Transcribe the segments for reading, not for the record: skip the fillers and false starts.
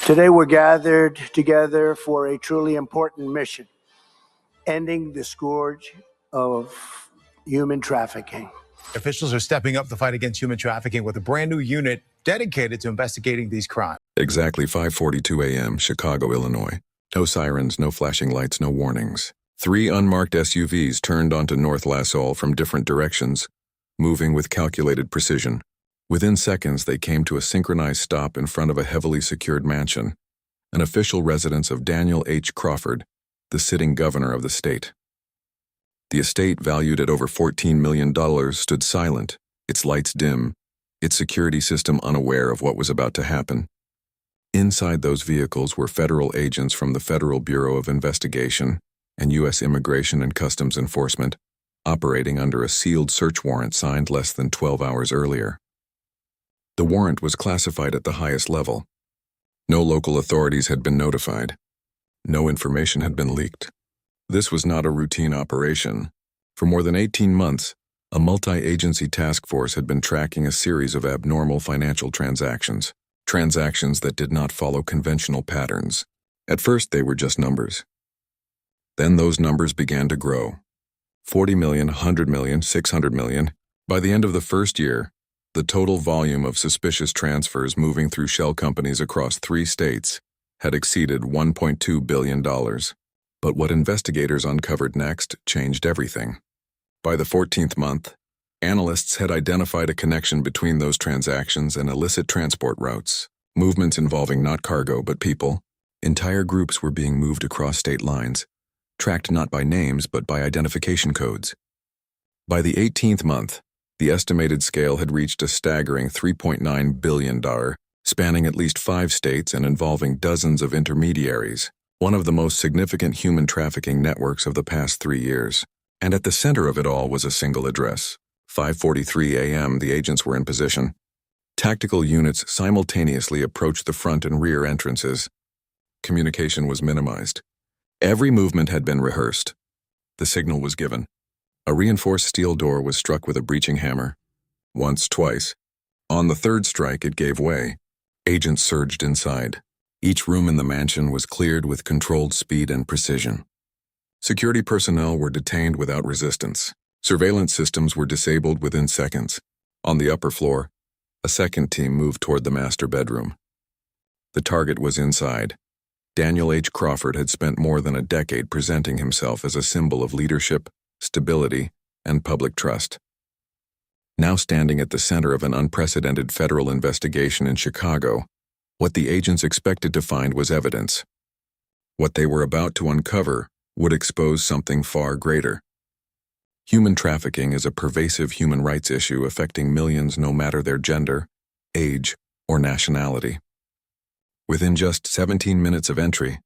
Today we're gathered together for a truly important mission, ending the scourge of human trafficking. Officials are stepping up the fight against human trafficking with a brand new unit dedicated to investigating these crimes. Exactly 5:42 a.m., Chicago, Illinois. No sirens, no flashing lights, no warnings. 3 unmarked SUVs turned onto North La Salle from different directions, moving with calculated precision. Within seconds, they came to a synchronized stop in front of a heavily secured mansion, an official residence of Daniel H. Crawford, the sitting governor of the state. The estate, valued at over $14 million, stood silent, its lights dim, its security system unaware of what was about to happen. Inside those vehicles were federal agents from the Federal Bureau of Investigation and U.S. Immigration and Customs Enforcement, operating under a sealed search warrant signed less than 12 hours earlier. The warrant was classified at the highest level. No local authorities had been notified. No information had been leaked. This was not a routine operation. For more than 18 months, a multi-agency task force had been tracking a series of abnormal financial transactions that did not follow conventional patterns. At first, they were just numbers. Then those numbers began to grow. 40 million, 100 million, 600 million. By the end of the first year, the total volume of suspicious transfers moving through shell companies across 3 states had exceeded $1.2 billion. But what investigators uncovered next changed everything. By the 14th month, analysts had identified a connection between those transactions and illicit transport routes, movements involving not cargo but people. Entire groups were being moved across state lines, tracked not by names but by identification codes. By the 18th month, the estimated scale had reached a staggering $3.9 billion, spanning at least 5 states and involving dozens of intermediaries, one of the most significant human trafficking networks of the past 3 years. And at the center of it all was a single address. 5:43 a.m., the agents were in position. Tactical units simultaneously approached the front and rear entrances. Communication was minimized. Every movement had been rehearsed. The signal was given. A reinforced steel door was struck with a breaching hammer. Once, twice. On the third strike, it gave way. Agents surged inside. Each room in the mansion was cleared with controlled speed and precision. Security personnel were detained without resistance. Surveillance systems were disabled within seconds. On the upper floor, a second team moved toward the master bedroom. The target was inside. Daniel H. Crawford had spent more than a decade presenting himself as a symbol of leadership, stability, and public trust. Now standing at the center of an unprecedented federal investigation in Chicago, what the agents expected to find was evidence. What they were about to uncover would expose something far greater. Human trafficking is a pervasive human rights issue affecting millions no matter their gender, age, or nationality. Within just 17 minutes of entry,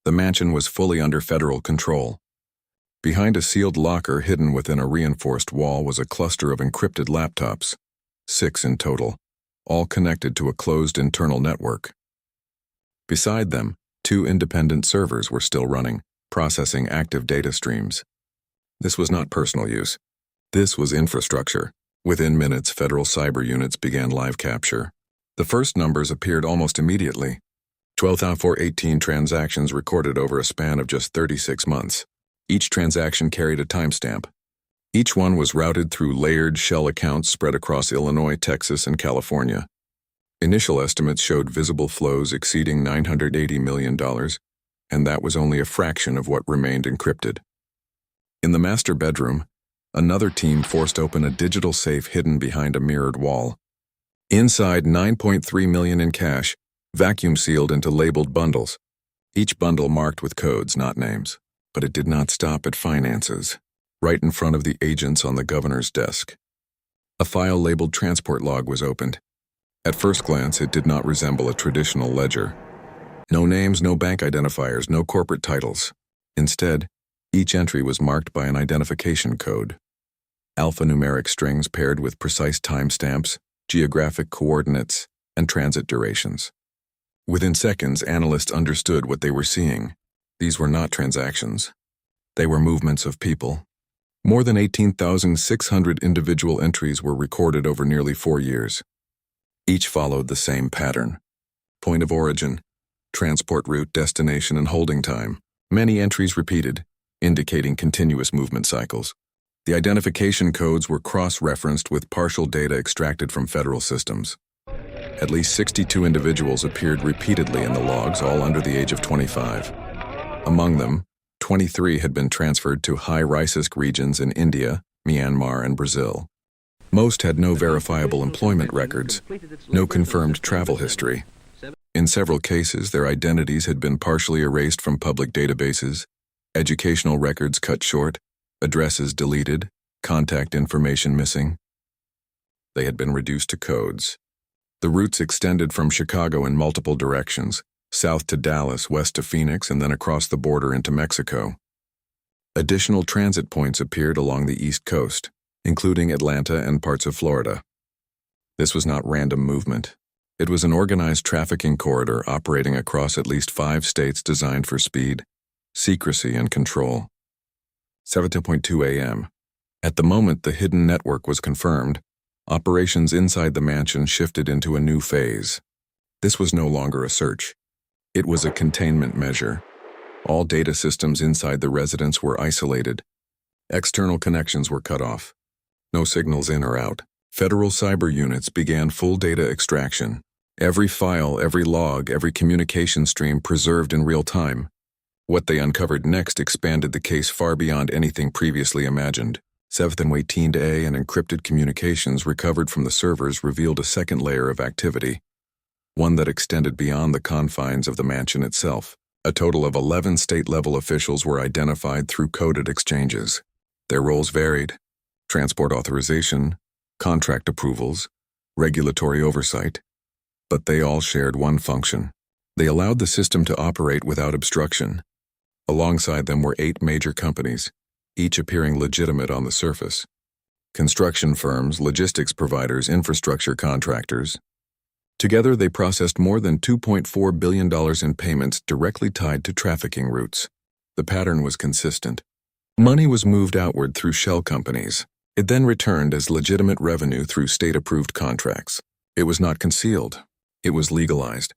the mansion was fully under federal control. Behind a sealed locker hidden within a reinforced wall was a cluster of encrypted laptops, 6 in total, all connected to a closed internal network. Beside them, 2 independent servers were still running, processing active data streams. This was not personal use. This was infrastructure. Within minutes, federal cyber units began live capture. The first numbers appeared almost immediately. 12,418 transactions recorded over a span of just 36 months. Each transaction carried a timestamp. Each one was routed through layered shell accounts spread across Illinois, Texas, and California. Initial estimates showed visible flows exceeding $980 million, and that was only a fraction of what remained encrypted. In the master bedroom, another team forced open a digital safe hidden behind a mirrored wall. Inside, $9.3 million in cash, vacuum-sealed into labeled bundles, each bundle marked with codes, not names. But it did not stop at finances. Right in front of the agents on the governor's desk, a file labeled transport log was opened. At first glance, it did not resemble a traditional ledger. No names, no bank identifiers, no corporate titles. Instead, each entry was marked by an identification code. Alphanumeric strings paired with precise timestamps, geographic coordinates, and transit durations. Within seconds, analysts understood what they were seeing. These were not transactions. They were movements of people. More than 18,600 individual entries were recorded over nearly 4 years. Each followed the same pattern. Point of origin, transport route, destination, and holding time. Many entries repeated, indicating continuous movement cycles. The identification codes were cross-referenced with partial data extracted from federal systems. At least 62 individuals appeared repeatedly in the logs, all under the age of 25. Among them, 23 had been transferred to high-risk regions in India, Myanmar, and Brazil. Most had no verifiable employment records, no confirmed travel history. In several cases, their identities had been partially erased from public databases, educational records cut short, addresses deleted, contact information missing. They had been reduced to codes. The routes extended from Chicago in multiple directions, south to Dallas, west to Phoenix, and then across the border into Mexico. Additional transit points appeared along the East Coast, including Atlanta and parts of Florida. This was not random movement. It was an organized trafficking corridor operating across at least 5 states designed for speed, secrecy, and control. 7:02 a.m. At the moment the hidden network was confirmed, operations inside the mansion shifted into a new phase. This was no longer a search. It was a containment measure. All data systems inside the residence were isolated. External connections were cut off. No signals in or out. Federal cyber units began full data extraction. Every file, every log, every communication stream preserved in real time. What they uncovered next expanded the case far beyond anything previously imagined. 7.9B and encrypted communications recovered from the servers revealed a second layer of activity, one that extended beyond the confines of the mansion itself. A total of 11 state-level officials were identified through coded exchanges. Their roles varied: transport authorization, contract approvals, regulatory oversight. But they all shared one function. They allowed the system to operate without obstruction. Alongside them were 8 major companies, each appearing legitimate on the surface. Construction firms, logistics providers, infrastructure contractors. Together, they processed more than $2.4 billion in payments directly tied to trafficking routes. The pattern was consistent. Money was moved outward through shell companies. It then returned as legitimate revenue through state-approved contracts. It was not concealed. It was legalized.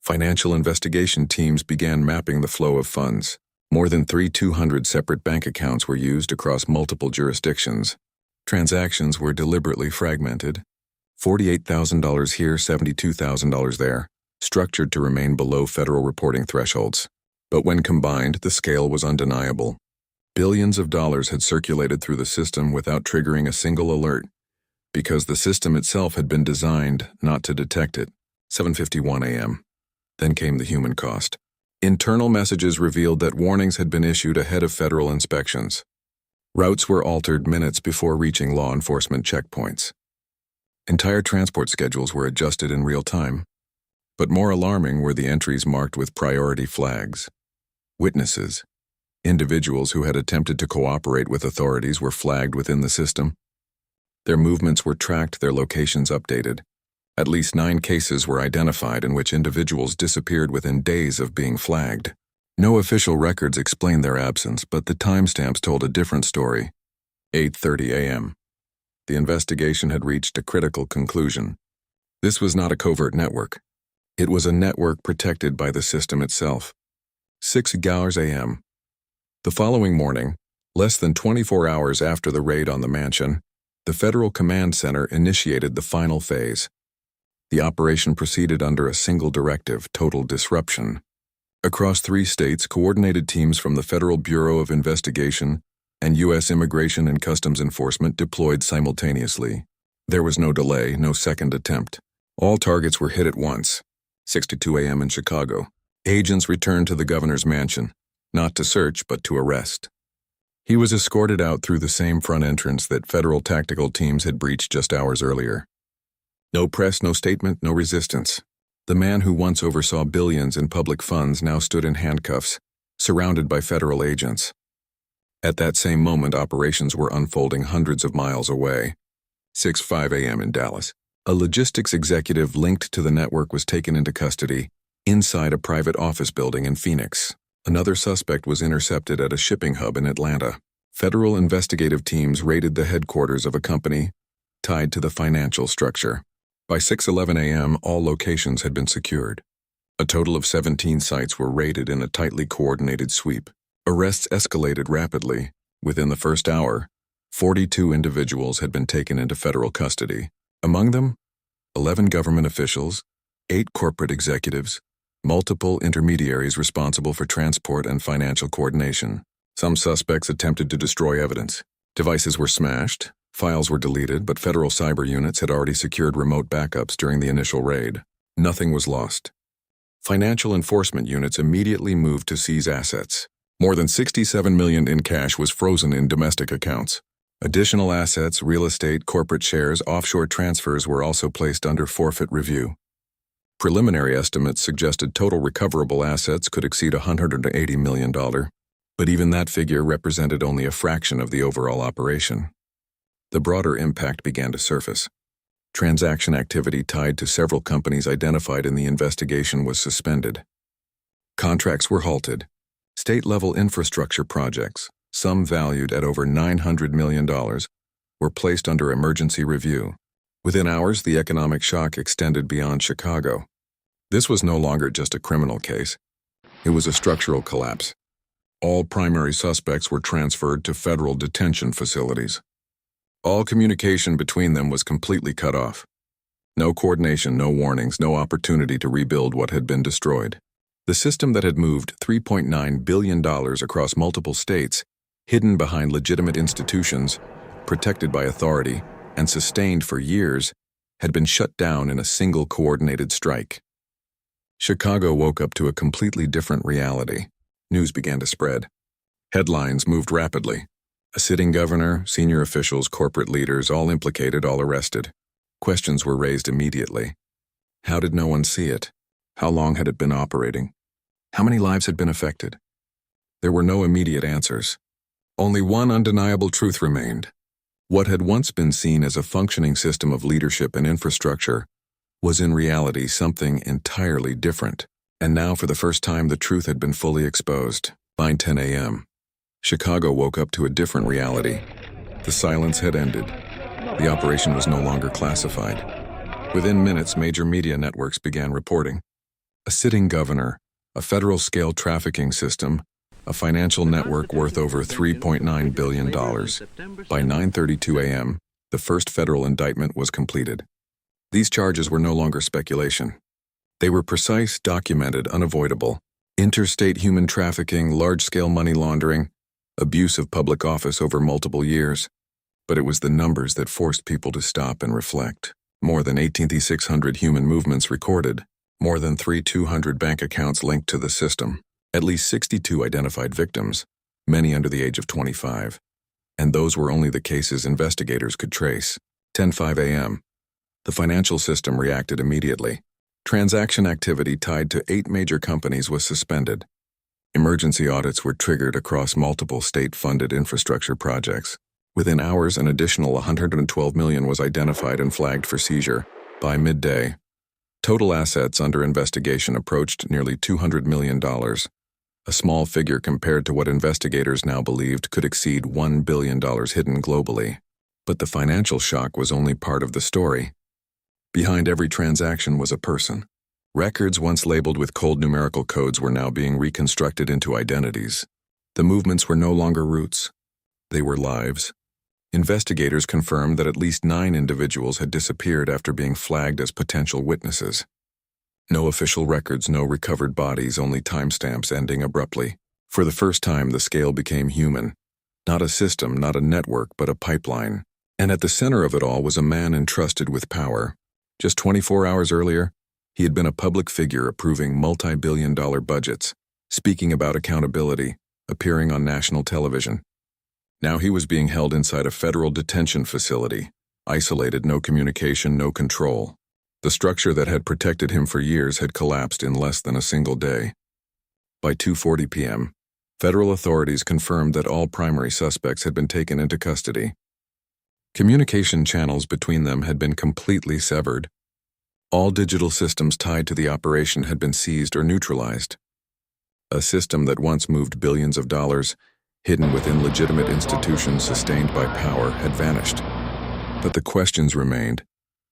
Financial investigation teams began mapping the flow of funds. More than 3,200 separate bank accounts were used across multiple jurisdictions. Transactions were deliberately fragmented. $48,000 here, $72,000 there, structured to remain below federal reporting thresholds. But when combined, the scale was undeniable. Billions of dollars had circulated through the system without triggering a single alert, because the system itself had been designed not to detect it. 7:51 a.m. Then came the human cost. Internal messages revealed that warnings had been issued ahead of federal inspections. Routes were altered minutes before reaching law enforcement checkpoints. Entire transport schedules were adjusted in real time. But more alarming were the entries marked with priority flags. Witnesses, individuals who had attempted to cooperate with authorities, were flagged within the system. Their movements were tracked, their locations updated. At least 9 cases were identified in which individuals disappeared within days of being flagged. No official records explained their absence, but the timestamps told a different story. 8:30 a.m. The investigation had reached a critical conclusion. This was not a covert network. It was a network protected by the system itself. 6:00 a.m. The following morning, less than 24 hours after the raid on the mansion, the Federal Command Center initiated the final phase. The operation proceeded under a single directive: total disruption. Across 3 states, coordinated teams from the Federal Bureau of Investigation and U.S. Immigration and Customs Enforcement deployed simultaneously. There was no delay, no second attempt. All targets were hit at once. 6:02 a.m. in Chicago. Agents returned to the governor's mansion, not to search but to arrest. He was escorted out through the same front entrance that federal tactical teams had breached just hours earlier. No press, no statement, no resistance. The man who once oversaw billions in public funds now stood in handcuffs, surrounded by federal agents. At that same moment, operations were unfolding hundreds of miles away. 6:05 a.m. in Dallas. A logistics executive linked to the network was taken into custody inside a private office building in Phoenix. Another suspect was intercepted at a shipping hub in Atlanta. Federal investigative teams raided the headquarters of a company tied to the financial structure. By 6:11 a.m., all locations had been secured. A total of 17 sites were raided in a tightly coordinated sweep. Arrests escalated rapidly. Within the first hour, 42 individuals had been taken into federal custody. Among them, 11 government officials, 8 corporate executives, multiple intermediaries responsible for transport and financial coordination. Some suspects attempted to destroy evidence. Devices were smashed, files were deleted, but federal cyber units had already secured remote backups during the initial raid. Nothing was lost. Financial enforcement units immediately moved to seize assets. More than $67 million in cash was frozen in domestic accounts. Additional assets, real estate, corporate shares, offshore transfers were also placed under forfeit review. Preliminary estimates suggested total recoverable assets could exceed $180 million, but even that figure represented only a fraction of the overall operation. The broader impact began to surface. Transaction activity tied to several companies identified in the investigation was suspended. Contracts were halted. State-level infrastructure projects, some valued at over $900 million, were placed under emergency review. Within hours, the economic shock extended beyond Chicago. This was no longer just a criminal case. It was a structural collapse. All primary suspects were transferred to federal detention facilities. All communication between them was completely cut off. No coordination, no warnings, no opportunity to rebuild what had been destroyed. The system that had moved $3.9 billion across multiple states, hidden behind legitimate institutions, protected by authority, and sustained for years, had been shut down in a single coordinated strike. Chicago woke up to a completely different reality. News began to spread. Headlines moved rapidly. A sitting governor, senior officials, corporate leaders, all implicated, all arrested. Questions were raised immediately. How did no one see it? How long had it been operating? How many lives had been affected? There were no immediate answers. Only one undeniable truth remained. What had once been seen as a functioning system of leadership and infrastructure was in reality something entirely different. And now, for the first time, the truth had been fully exposed. 9:10 a.m. Chicago woke up to a different reality. The silence had ended. The operation was no longer classified. Within minutes, major media networks began reporting. A sitting governor, a federal-scale trafficking system, a financial network worth over $3.9 billion. By 9:32 a.m., the first federal indictment was completed. These charges were no longer speculation. They were precise, documented, unavoidable. Interstate human trafficking, large-scale money laundering, abuse of public office over multiple years. But it was the numbers that forced people to stop and reflect. More than 18,600 human movements recorded. More than 3,200 bank accounts linked to the system. At least 62 identified victims, many under the age of 25. And those were only the cases investigators could trace. 10:05 a.m. The financial system reacted immediately. Transaction activity tied to 8 major companies was suspended. Emergency audits were triggered across multiple state-funded infrastructure projects. Within hours, an additional $112 million was identified and flagged for seizure. By midday, total assets under investigation approached nearly $200 million, a small figure compared to what investigators now believed could exceed $1 billion hidden globally. But the financial shock was only part of the story. Behind every transaction was a person. Records once labeled with cold numerical codes were now being reconstructed into identities. The movements were no longer routes. They were lives. Investigators confirmed that at least 9 individuals had disappeared after being flagged as potential witnesses. No official records, no recovered bodies, only timestamps ending abruptly. For the first time, the scale became human. Not a system, not a network, but a pipeline. And at the center of it all was a man entrusted with power. Just 24 hours earlier, he had been a public figure approving multi-billion-dollar budgets, speaking about accountability, appearing on national television. Now he was being held inside a federal detention facility, isolated, no communication, no control. The structure that had protected him for years had collapsed in less than a single day. By 2:40 p.m., federal authorities confirmed that all primary suspects had been taken into custody. Communication channels between them had been completely severed. All digital systems tied to the operation had been seized or neutralized. A system that once moved billions of dollars, hidden within legitimate institutions sustained by power, had vanished. But the questions remained.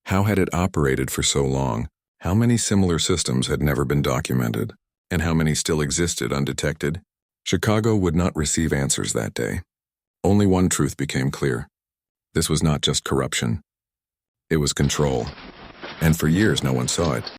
How had it operated for so long? How many similar systems had never been documented, and how many still existed undetected? Chicago would not receive answers that day. Only one truth became clear. This was not just corruption. It was control. And for years, no one saw it.